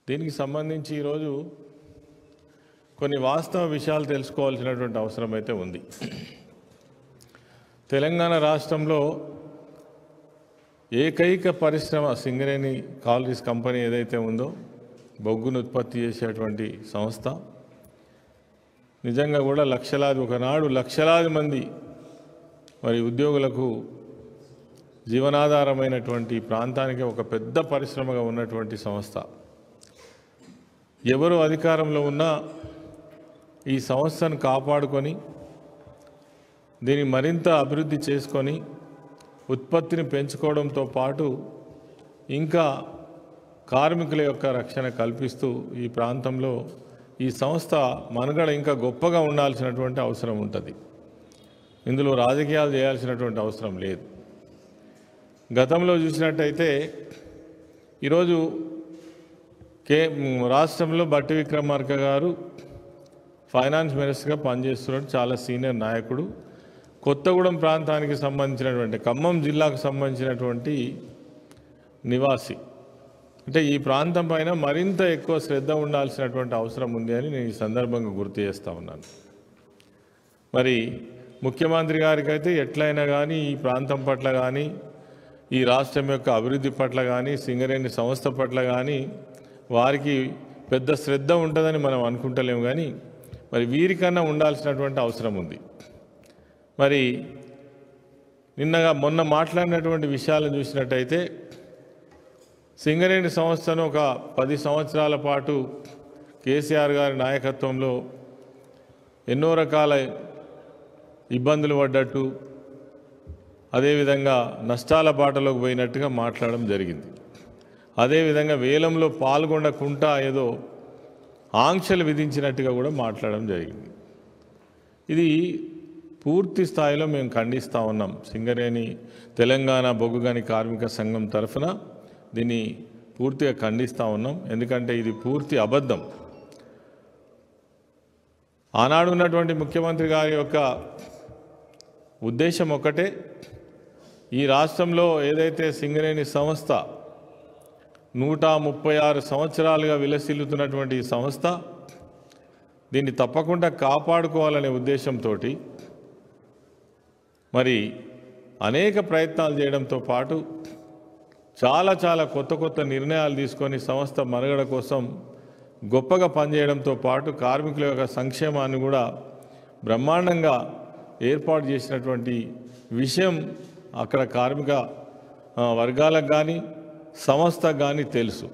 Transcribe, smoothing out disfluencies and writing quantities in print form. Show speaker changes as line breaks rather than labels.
దీనికి సంబంధించి ఈరోజు కొన్ని వాస్తవ విషయాలు తెలుసుకోవాల్సినటువంటి అవసరం అయితే ఉంది. తెలంగాణ రాష్ట్రంలో ఏకైక పరిశ్రమ సింగరేణి కాలరీస్ కంపెనీ ఏదైతే ఉందో, బొగ్గును ఉత్పత్తి చేసేటువంటి సంస్థ, నిజంగా కూడా ఒకనాడు లక్షలాది మంది మరి ఉద్యోగులకు జీవనాధారమైనటువంటి ప్రాంతానికి ఒక పెద్ద పరిశ్రమగా ఉన్నటువంటి సంస్థ. ఎవరు అధికారంలో ఉన్నా ఈ సంస్థను కాపాడుకొని దీన్ని మరింత అభివృద్ధి చేసుకొని ఉత్పత్తిని పెంచుకోవడంతో పాటు ఇంకా కార్మికుల యొక్క రక్షణ కల్పిస్తూ ఈ ప్రాంతంలో ఈ సంస్థ మనుగడ ఇంకా గొప్పగా ఉండాల్సినటువంటి అవసరం ఉంటుంది. ఇందులో రాజకీయాలు చేయాల్సినటువంటి అవసరం లేదు. గతంలో చూసినట్టయితే ఈరోజు రాష్ట్రంలో బట్టి విక్రమార్క గారు ఫైనాన్స్ మినిస్టర్గా పనిచేస్తున్నాడు. చాలా సీనియర్ నాయకుడు. కొత్తగూడెం ప్రాంతానికి సంబంధించినటువంటి, ఖమ్మం జిల్లాకు సంబంధించినటువంటి నివాసి. అంటే ఈ ప్రాంతం పైన మరింత ఎక్కువ శ్రద్ధ ఉండాల్సినటువంటి అవసరం ఉంది అని నేను ఈ సందర్భంగా గుర్తు చేస్తూ ఉన్నాను. మరి ముఖ్యమంత్రి గారికి అయితే ఎట్లయినా కానీ ఈ ప్రాంతం పట్ల కానీ, ఈ రాష్ట్రం యొక్క అభివృద్ధి పట్ల కానీ, సింగరేణి సంస్థ పట్ల కానీ వారికి పెద్ద శ్రద్ధ ఉంటుందని మనం అనుకుంటలేము. కానీ మరి వీరికన్నా ఉండాల్సినటువంటి అవసరం ఉంది. మరి మొన్న మాట్లాడినటువంటి విషయాలను చూసినట్టయితే సింగరేణి సంస్థను ఒక 10 సంవత్సరాల పాటు కేసీఆర్ గారి నాయకత్వంలో ఎన్నో రకాల ఇబ్బందులు పడ్డట్టు, అదేవిధంగా నష్టాల బాటలోకి పోయినట్టుగా మాట్లాడడం జరిగింది. అదేవిధంగా వేలంలో పాల్గొనకుండా ఏదో ఆంక్షలు విధించినట్టుగా కూడా మాట్లాడడం జరిగింది. ఇది పూర్తి స్థాయిలో మేము ఖండిస్తూ ఉన్నాం. సింగరేణి తెలంగాణ బొగ్గు గని కార్మిక సంఘం తరఫున దీన్ని పూర్తిగా ఖండిస్తూ ఉన్నాం. ఎందుకంటే ఇది పూర్తి అబద్ధం. ఆనాడు ఉన్నటువంటి ముఖ్యమంత్రి గారి యొక్క ఉద్దేశం ఒకటే, ఈ రాష్ట్రంలో ఏదైతే సింగరేణి సంస్థ 136 సంవత్సరాలుగా విలసిల్లుతున్నటువంటి ఈ సంస్థ, దీన్ని తప్పకుండా కాపాడుకోవాలనే ఉద్దేశంతో మరి అనేక ప్రయత్నాలు చేయడంతో పాటు చాలా కొత్త నిర్ణయాలు తీసుకొని సంస్థ మనుగడ కోసం గొప్పగా పనిచేయడంతో పాటు కార్మికుల యొక్క సంక్షేమాన్ని కూడా బ్రహ్మాండంగా ఏర్పాటు చేసినటువంటి విషయం అక్కడ కార్మిక వర్గాలకు కానీ సంస్థకు కానీ తెలుసు.